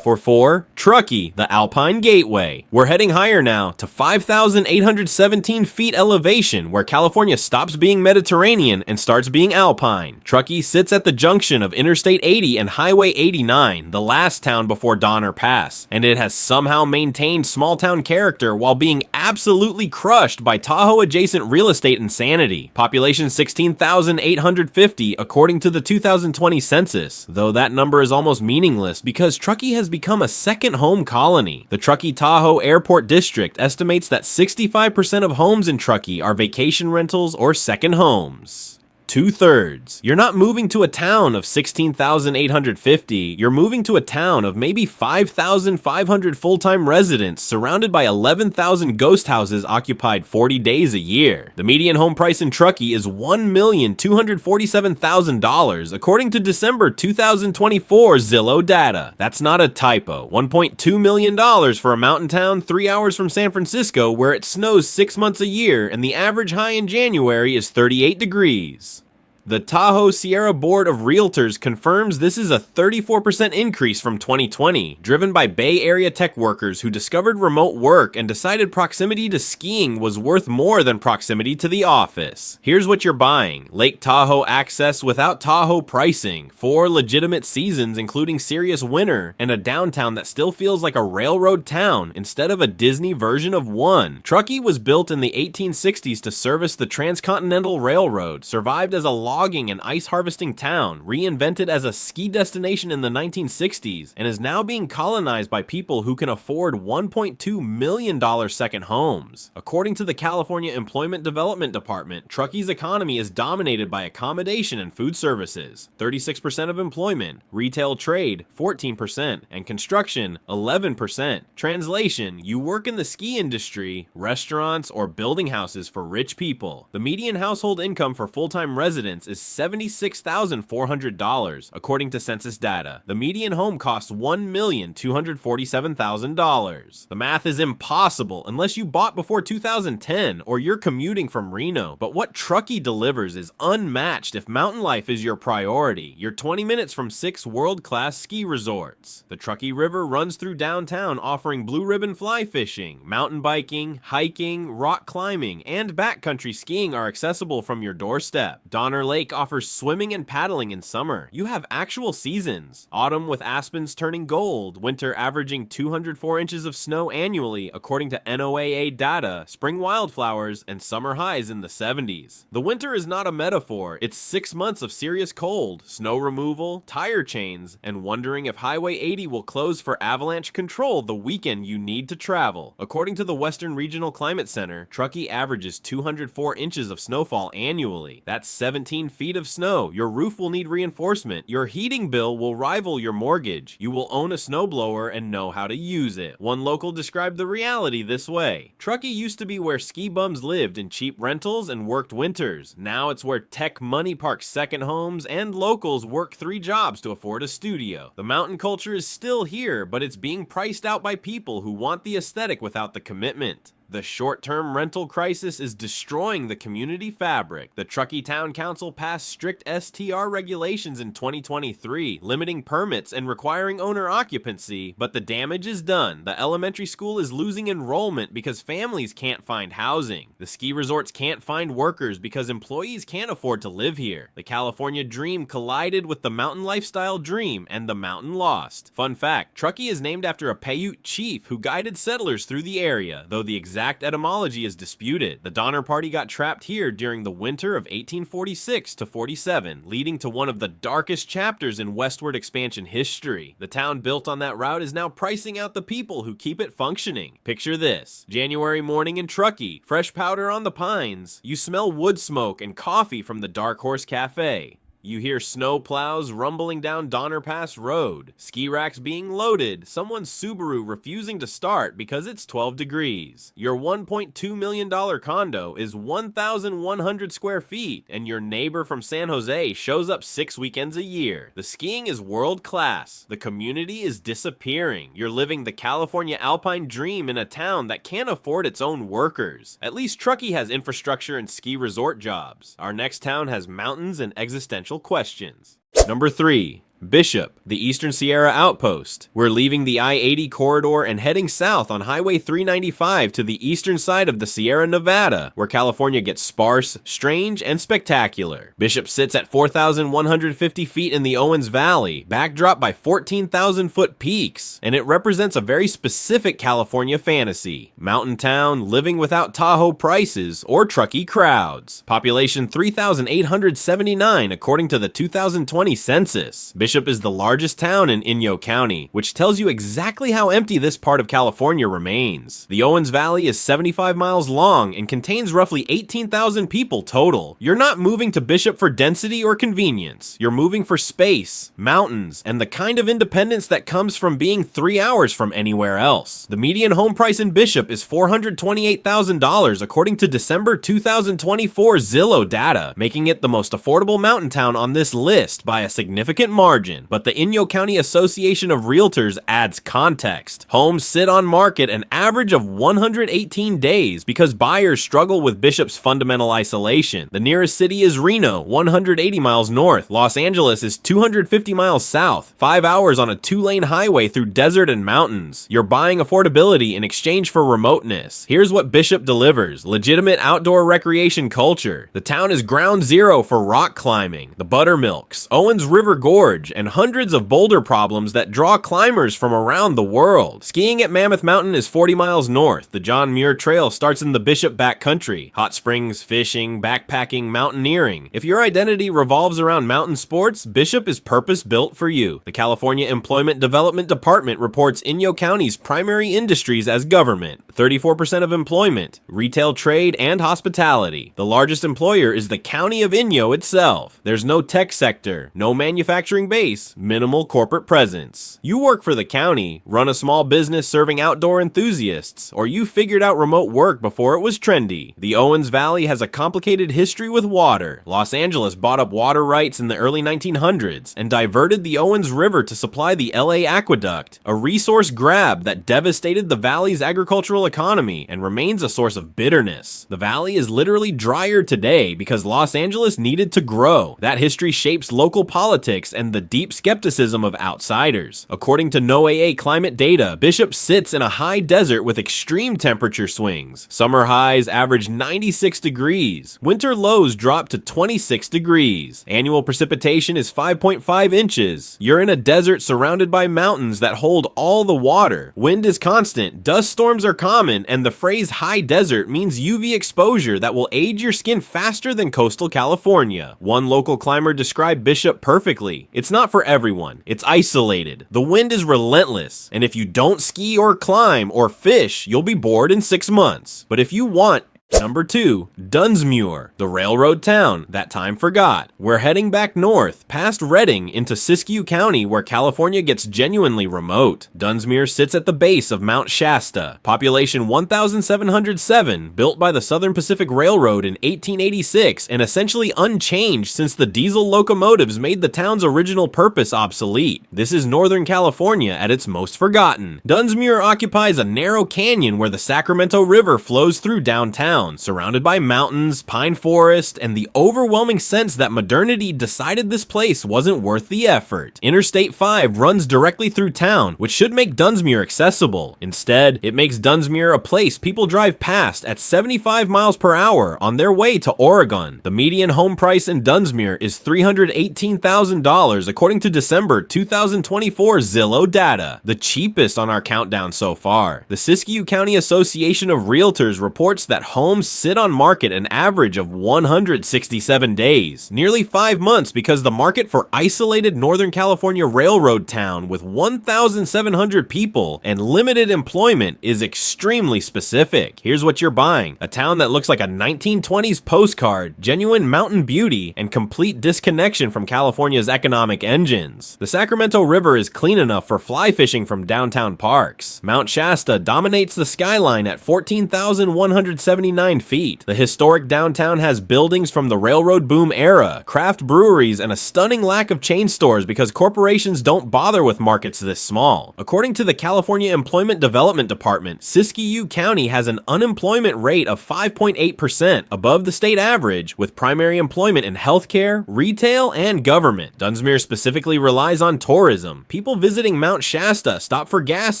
For 4, Truckee, the Alpine Gateway. We're heading higher now to 5,817 feet elevation, where California stops being Mediterranean and starts being alpine. Truckee sits at the junction of Interstate 80 and Highway 89, the last town before Donner Pass, and it has somehow maintained small town character while being absolutely crushed by Tahoe-adjacent real estate insanity. Population 16,850 according to the 2020 census, though that number is almost meaningless because Truckee has become a second home colony. The Truckee-Tahoe Airport District estimates that 65% of homes in Truckee are vacation rentals or second homes. 2/3. You're not moving to a town of 16,850, you're moving to a town of maybe 5,500 full-time residents surrounded by 11,000 ghost houses occupied 40 days a year. The median home price in Truckee is $1,247,000 according to December 2024 Zillow data. That's not a typo. $1.2 million for a mountain town 3 hours from San Francisco where it snows 6 months a year and the average high in January is 38 degrees. The Tahoe Sierra Board of Realtors confirms this is a 34% increase from 2020, driven by Bay Area tech workers who discovered remote work and decided proximity to skiing was worth more than proximity to the office. Here's what you're buying: Lake Tahoe access without Tahoe pricing, 4 legitimate seasons including serious winter, and a downtown that still feels like a railroad town instead of a Disney version of one. Truckee was built in the 1860s to service the Transcontinental Railroad, survived as a logging and ice harvesting town, reinvented as a ski destination in the 1960s, and is now being colonized by people who can afford $1.2 million second homes. According to the California Employment Development Department, Truckee's economy is dominated by accommodation and food services, 36% of employment, retail trade, 14%, and construction, 11%. Translation: you work in the ski industry, restaurants, or building houses for rich people. The median household income for full-time residents expense is $76,400, according to census data. The median home costs $1,247,000. The math is impossible unless you bought before 2010 or you're commuting from Reno, but what Truckee delivers is unmatched if mountain life is your priority. You're 20 minutes from 6 world-class ski resorts. The Truckee River runs through downtown, offering blue ribbon fly fishing, mountain biking, hiking, rock climbing, and backcountry skiing are accessible from your doorstep. Donner Lake offers swimming and paddling in summer. You have actual seasons. Autumn with aspens turning gold, winter averaging 204 inches of snow annually according to NOAA data, spring wildflowers, and summer highs in the 70s. The winter is not a metaphor. It's 6 months of serious cold, snow removal, tire chains, and wondering if Highway 80 will close for avalanche control the weekend you need to travel. According to the Western Regional Climate Center, Truckee averages 204 inches of snowfall annually. That's 17 feet of snow. Your roof will need reinforcement. Your heating bill will rival your mortgage. You will own a snowblower and know how to use it. One local described the reality this way: Truckee used to be where ski bums lived in cheap rentals and worked winters. Now it's where tech money parks second homes and locals work 3 jobs to afford a studio. The mountain culture is still here, but it's being priced out by people who want the aesthetic without the commitment. The short-term rental crisis is destroying the community fabric. The Truckee Town Council passed strict STR regulations in 2023, limiting permits and requiring owner occupancy, but the damage is done. The elementary school is losing enrollment because families can't find housing. The ski resorts can't find workers because employees can't afford to live here. The California dream collided with the mountain lifestyle dream, and the mountain lost. Fun fact, Truckee is named after a Paiute chief who guided settlers through the area, though the exact etymology is disputed. The Donner Party got trapped here during the winter of 1846 to 47, leading to one of the darkest chapters in westward expansion history. The town built on that route is now pricing out the people who keep it functioning. Picture this: January morning in Truckee, fresh powder on the pines. You smell wood smoke and coffee from the Dark Horse Cafe. You hear snow plows rumbling down Donner Pass Road, ski racks being loaded, someone's Subaru refusing to start because it's 12 degrees. Your $1.2 million condo is 1,100 square feet, and your neighbor from San Jose shows up 6 weekends a year. The skiing is world class. The community is disappearing. You're living the California alpine dream in a town that can't afford its own workers. At least Truckee has infrastructure and ski resort jobs. Our next town has mountains and existential questions. Number 3. Bishop, the Eastern Sierra Outpost. We're leaving the I-80 corridor and heading south on Highway 395 to the eastern side of the Sierra Nevada, where California gets sparse, strange, and spectacular. Bishop sits at 4,150 feet in the Owens Valley, backdropped by 14,000-foot peaks, and it represents a very specific California fantasy: mountain town living without Tahoe prices or Truckee crowds. Population 3,879 according to the 2020 census. Bishop is the largest town in Inyo County, which tells you exactly how empty this part of California remains. The Owens Valley is 75 miles long and contains roughly 18,000 people total. You're not moving to Bishop for density or convenience. You're moving for space, mountains, and the kind of independence that comes from being 3 hours from anywhere else. The median home price in Bishop is $428,000 according to December 2024 Zillow data, making it the most affordable mountain town on this list by a significant margin. But the Inyo County Association of Realtors adds context. Homes sit on market an average of 118 days because buyers struggle with Bishop's fundamental isolation. The nearest city is Reno, 180 miles north. Los Angeles is 250 miles south, 5 hours on a 2-lane highway through desert and mountains. You're buying affordability in exchange for remoteness. Here's what Bishop delivers: legitimate outdoor recreation culture. The town is ground zero for rock climbing, the Buttermilks, Owens River Gorge, and hundreds of boulder problems that draw climbers from around the world. Skiing at Mammoth Mountain is 40 miles north. The John Muir Trail starts in the Bishop backcountry. Hot springs, fishing, backpacking, mountaineering. If your identity revolves around mountain sports, Bishop is purpose-built for you. The California Employment Development Department reports Inyo County's primary industries as government, 34% of employment, retail, trade, and hospitality. The largest employer is the County of Inyo itself. There's no tech sector, no manufacturing base, minimal corporate presence. You work for the county, run a small business serving outdoor enthusiasts, or you figured out remote work before it was trendy. The Owens Valley has a complicated history with water. Los Angeles bought up water rights in the early 1900s and diverted the Owens River to supply the LA Aqueduct, a resource grab that devastated the valley's agricultural economy and remains a source of bitterness. The valley is literally drier today because Los Angeles needed to grow. That history shapes local politics and the deep skepticism of outsiders. According to NOAA climate data, Bishop sits in a high desert with extreme temperature swings. Summer highs average 96 degrees. Winter lows drop to 26 degrees. Annual precipitation is 5.5 inches. You're in a desert surrounded by mountains that hold all the water. Wind is constant, dust storms are common, and the phrase high desert means UV exposure that will age your skin faster than coastal California. One local climber described Bishop perfectly. It's not for everyone. It's isolated. The wind is relentless, and if you don't ski or climb or fish, you'll be bored in 6 months. But if you want Number 2, Dunsmuir, the railroad town that time forgot. We're heading back north, past Redding, into Siskiyou County, where California gets genuinely remote. Dunsmuir sits at the base of Mount Shasta. Population 1,707, built by the Southern Pacific Railroad in 1886, and essentially unchanged since the diesel locomotives made the town's original purpose obsolete. This is Northern California at its most forgotten. Dunsmuir occupies a narrow canyon where the Sacramento River flows through downtown, surrounded by mountains, pine forest, and the overwhelming sense that modernity decided this place wasn't worth the effort. Interstate 5 runs directly through town, which should make Dunsmuir accessible. Instead, it makes Dunsmuir a place people drive past at 75 miles per hour on their way to Oregon. The median home price in Dunsmuir is $318,000 according to December 2024 Zillow data, the cheapest on our countdown so far. The Siskiyou County Association of Realtors reports that homes sit on market an average of 167 days, nearly 5 months, because the market for isolated Northern California railroad town with 1,700 people and limited employment is extremely specific. Here's what you're buying: a town that looks like a 1920s postcard, genuine mountain beauty, and complete disconnection from California's economic engines. The Sacramento River is clean enough for fly fishing from downtown parks. Mount Shasta dominates the skyline at 14,179 feet. The historic downtown has buildings from the railroad boom era, craft breweries, and a stunning lack of chain stores because corporations don't bother with markets this small. According to the California Employment Development Department, Siskiyou County has an unemployment rate of 5.8%, above the state average, with primary employment in healthcare, retail, and government. Dunsmuir specifically relies on tourism. People visiting Mount Shasta stop for gas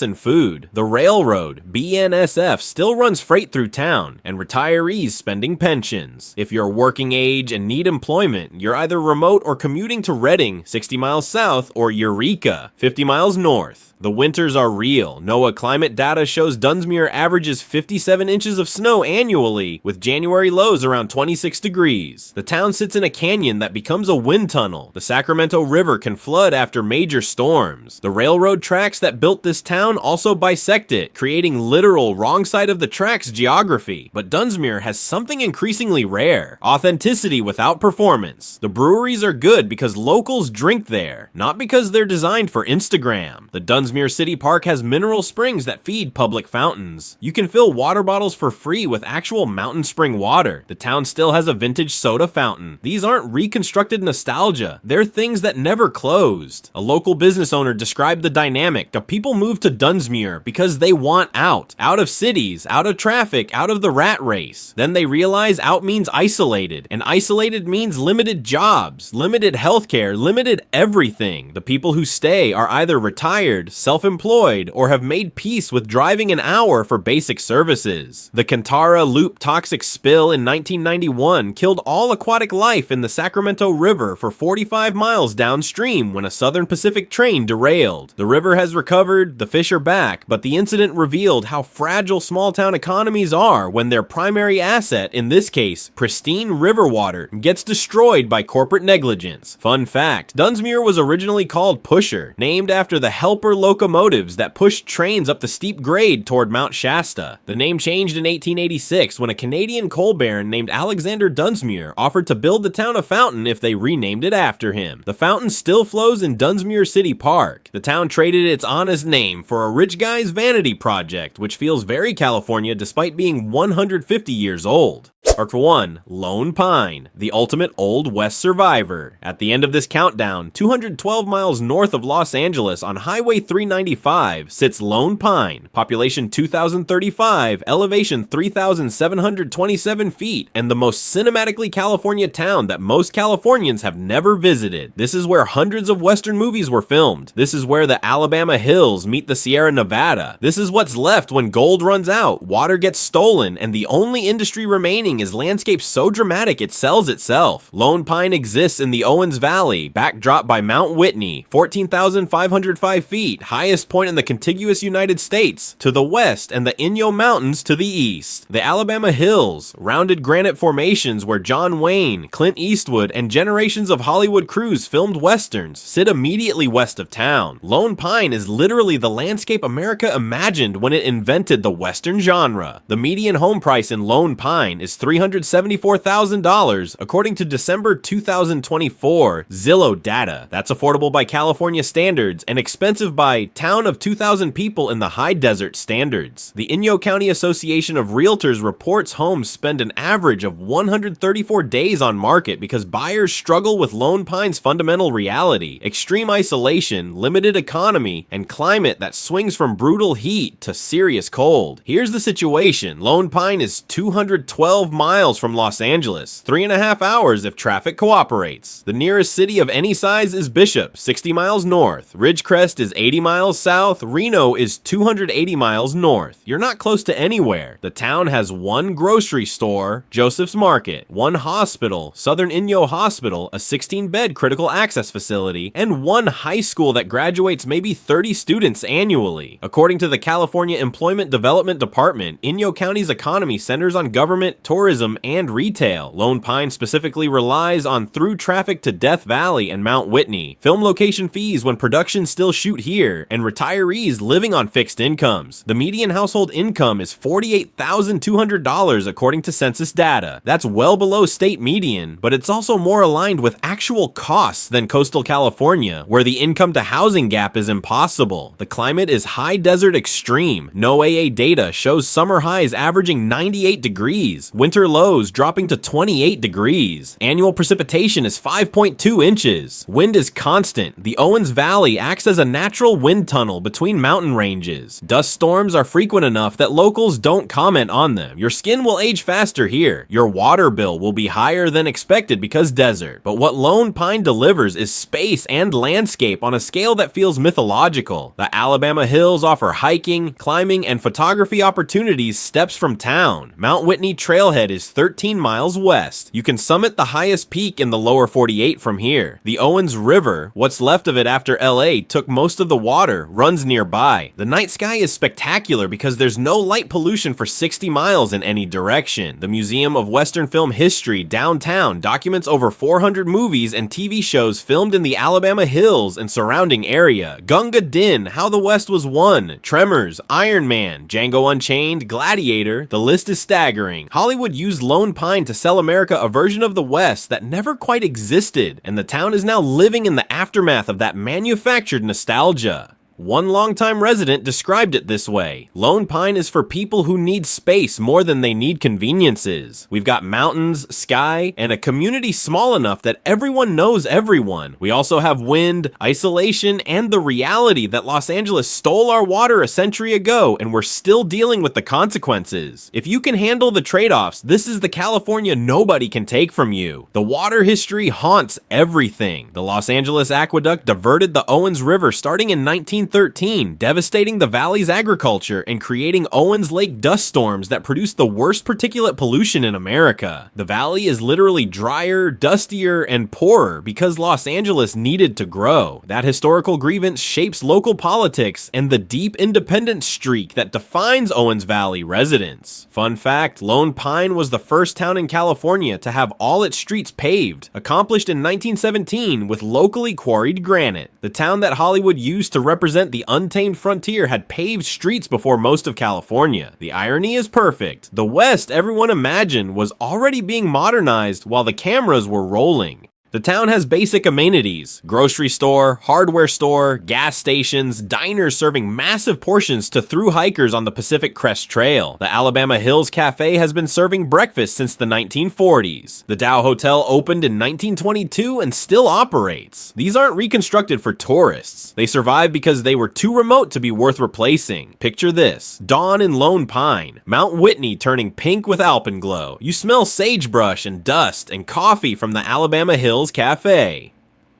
and food. The railroad, BNSF, still runs freight through town, and retirees spending pensions. If you're working age and need employment, you're either remote or commuting to Redding, 60 miles south, or Eureka, 50 miles north. The winters are real. NOAA climate data shows Dunsmuir averages 57 inches of snow annually, with January lows around 26 degrees. The town sits in a canyon that becomes a wind tunnel. The Sacramento River can flood after major storms. The railroad tracks that built this town also bisect it, creating literal wrong side of the tracks geography. But Dunsmuir has something increasingly rare: authenticity without performance. The breweries are good because locals drink there, not because they're designed for Instagram. The Dunsmuir City Park has mineral springs that feed public fountains. You can fill water bottles for free with actual mountain spring water. The town still has a vintage soda fountain. These aren't reconstructed nostalgia. They're things that never closed. A local business owner described the dynamic of people move to Dunsmuir because they want out of cities, out of traffic, out of the rat race. Then they realize out means isolated, and isolated means limited jobs, limited healthcare, limited everything. The people who stay are either retired, self-employed, or have made peace with driving an hour for basic services. The Kantara Loop toxic spill in 1991 killed all aquatic life in the Sacramento River for 45 miles downstream when a Southern Pacific train derailed. The river has recovered, the fish are back, but the incident revealed how fragile small-town economies are when their primary asset, in this case, pristine river water, gets destroyed by corporate negligence. Fun fact, Dunsmuir was originally called Pusher, named after the helper locomotives that pushed trains up the steep grade toward Mount Shasta. The name changed in 1886 when a Canadian coal baron named Alexander Dunsmuir offered to build the town a fountain if they renamed it after him. The fountain still flows in Dunsmuir City Park. The town traded its honest name for a rich guy's vanity project, which feels very California despite being 150 years old. Arc 1. Lone Pine, the ultimate Old West survivor. At the end of this countdown, 212 miles north of Los Angeles on Highway 395 sits Lone Pine, population 2,035, elevation 3,727 feet, and the most cinematically California town that most Californians have never visited. This is where hundreds of Western movies were filmed. This is where the Alabama hills meet the Sierra Nevada. This is what's left when gold runs out, water gets stolen, and the only industry remaining is landscape so dramatic it sells itself. Lone Pine exists in the Owens Valley, backdropped by Mount Whitney, 14,505 feet, highest point in the contiguous United States, to the west, and the Inyo Mountains to the east. The Alabama Hills, rounded granite formations where John Wayne, Clint Eastwood, and generations of Hollywood crews filmed westerns, sit immediately west of town. Lone Pine is literally the landscape America imagined when it invented the western genre. The median home price in Lone Pine is $374,000 according to December 2024 Zillow data. That's affordable by California standards and expensive by town of 2,000 people in the high desert standards. The Inyo County Association of Realtors reports homes spend an average of 134 days on market because buyers struggle with Lone Pine's fundamental reality: extreme isolation, limited economy, and climate that swings from brutal heat to serious cold. Here's the situation. Lone Pine is 212 miles from Los Angeles, 3.5 hours if traffic cooperates. The nearest city of any size is Bishop, 60 miles north. Ridgecrest is 80 miles south. Reno is 280 miles north. You're not close to anywhere. The town has one grocery store, Joseph's Market, one hospital, Southern Inyo Hospital, a 16-bed critical access facility, and one high school that graduates maybe 30 students annually. According to the California Employment Development Department, Inyo County's economy centers on government, tourism, and retail. Lone Pine specifically relies on through traffic to Death Valley and Mount Whitney, film location fees when productions still shoot here, and retirees living on fixed incomes. The median household income is $48,200 according to census data. That's well below state median, but it's also more aligned with actual costs than coastal California, where the income to housing gap is impossible. The climate is high desert extreme. NOAA data shows summer highs averaging 98 degrees, winter lows dropping to 28 degrees. Annual precipitation is 5.2 inches. Wind is constant. The Owens Valley acts as a natural wind tunnel between mountain ranges. Dust storms are frequent enough that locals don't comment on them. Your skin will age faster here. Your water bill will be higher than expected because desert. But what Lone Pine delivers is space and landscape on a scale that feels mythological. The Alabama Hills offer hiking, climbing, and photography opportunities steps from town. Mount Whitney Trailhead is 13 miles west. You can summit the highest peak in the lower 48 from here. The Owens River, what's left of it after LA took most of the water, runs nearby. The night sky is spectacular because there's no light pollution for 60 miles in any direction. The Museum of Western Film History downtown documents over 400 movies and TV shows filmed in the Alabama Hills and surrounding area. Gunga Din, How the West Was Won, Tremors, Iron Man, Django Unchained, Gladiator, the list is staggering. Hollywood used Lone Pine to sell America a version of the West that never quite existed, and the town is now living in the aftermath of that manufactured nostalgia. One longtime resident described it this way: Lone Pine is for people who need space more than they need conveniences. We've got mountains, sky, and a community small enough that everyone knows everyone. We also have wind, isolation, and the reality that Los Angeles stole our water a century ago and we're still dealing with the consequences. If you can handle the trade-offs, this is the California nobody can take from you. The water history haunts everything. The Los Angeles Aqueduct diverted the Owens River starting in 1960 1913, devastating the valley's agriculture and creating Owens Lake dust storms that produced the worst particulate pollution in America. The valley is literally drier, dustier, and poorer because Los Angeles needed to grow. That historical grievance shapes local politics and the deep independence streak that defines Owens Valley residents. Fun fact, Lone Pine was the first town in California to have all its streets paved, accomplished in 1917 with locally quarried granite. The town that Hollywood used to represent the untamed frontier had paved streets before most of California. The irony is perfect. The West everyone imagined was already being modernized while the cameras were rolling. The town has basic amenities: grocery store, hardware store, gas stations, diners serving massive portions to through hikers on the Pacific Crest Trail. The Alabama Hills Cafe has been serving breakfast since the 1940s. The Dow Hotel opened in 1922 and still operates. These aren't reconstructed for tourists. They survived because they were too remote to be worth replacing. Picture this: dawn in Lone Pine, Mount Whitney turning pink with alpenglow. You smell sagebrush and dust and coffee from the Alabama Hills Cafe.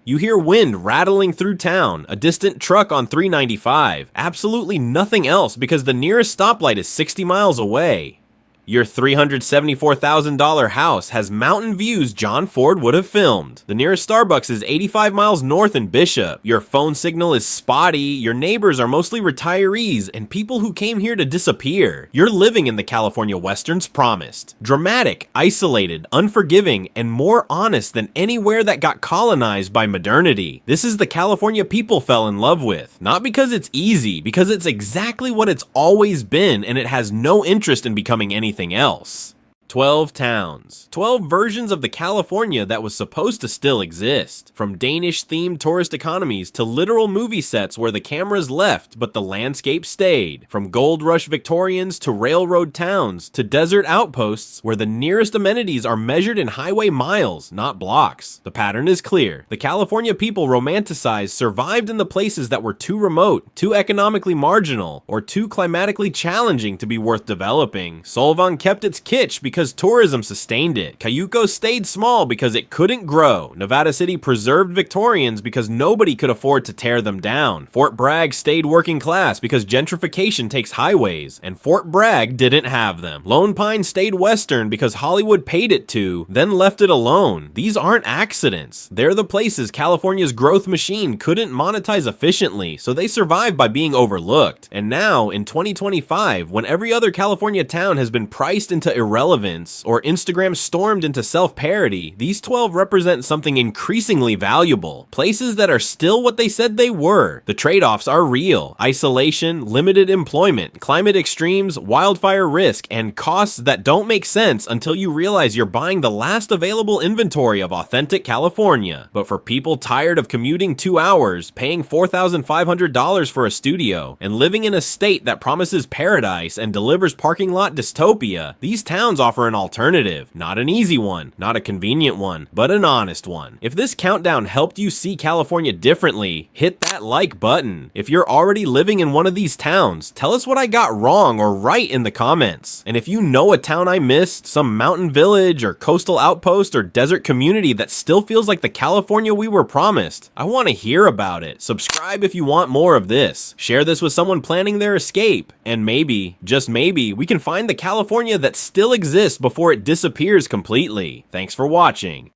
You hear wind rattling through town, a distant truck on 395, absolutely nothing else because the nearest stoplight is 60 miles away. Your $374,000 house has mountain views John Ford would have filmed. The nearest Starbucks is 85 miles north in Bishop. Your phone signal is spotty, your neighbors are mostly retirees and people who came here to disappear. You're living in the California Westerns promised. Dramatic, isolated, unforgiving, and more honest than anywhere that got colonized by modernity. This is the California people fell in love with. Not because it's easy, because it's exactly what it's always been and it has no interest in becoming anything else. 12 towns. 12 versions of the California that was supposed to still exist. From Danish-themed tourist economies to literal movie sets where the cameras left but the landscape stayed. From gold rush Victorians to railroad towns to desert outposts where the nearest amenities are measured in highway miles, not blocks. The pattern is clear. The California people romanticized survived in the places that were too remote, too economically marginal, or too climatically challenging to be worth developing. Solvang kept its kitsch because tourism sustained it. Cayuco stayed small because it couldn't grow. Nevada City preserved Victorians because nobody could afford to tear them down. Fort Bragg stayed working class because gentrification takes highways, and Fort Bragg didn't have them. Lone Pine stayed Western because Hollywood paid it to, then left it alone. These aren't accidents. They're the places California's growth machine couldn't monetize efficiently, so they survived by being overlooked. And now, in 2025, when every other California town has been priced into irrelevance, or Instagram stormed into self-parody, these 12 represent something increasingly valuable. Places that are still what they said they were. The trade-offs are real. Isolation, limited employment, climate extremes, wildfire risk, and costs that don't make sense until you realize you're buying the last available inventory of authentic California. But for people tired of commuting 2 hours, paying $4,500 for a studio, and living in a state that promises paradise and delivers parking lot dystopia, these towns offer an alternative. Not an easy one, not a convenient one, but an honest one. If this countdown helped you see California differently, hit that like button. If you're already living in one of these towns, tell us what I got wrong or right in the comments. And if you know a town I missed, some mountain village or coastal outpost or desert community that still feels like the California we were promised, I want to hear about it. Subscribe if you want more of this. Share this with someone planning their escape. And maybe, just maybe, we can find the California that still exists before it disappears completely. Thanks for watching.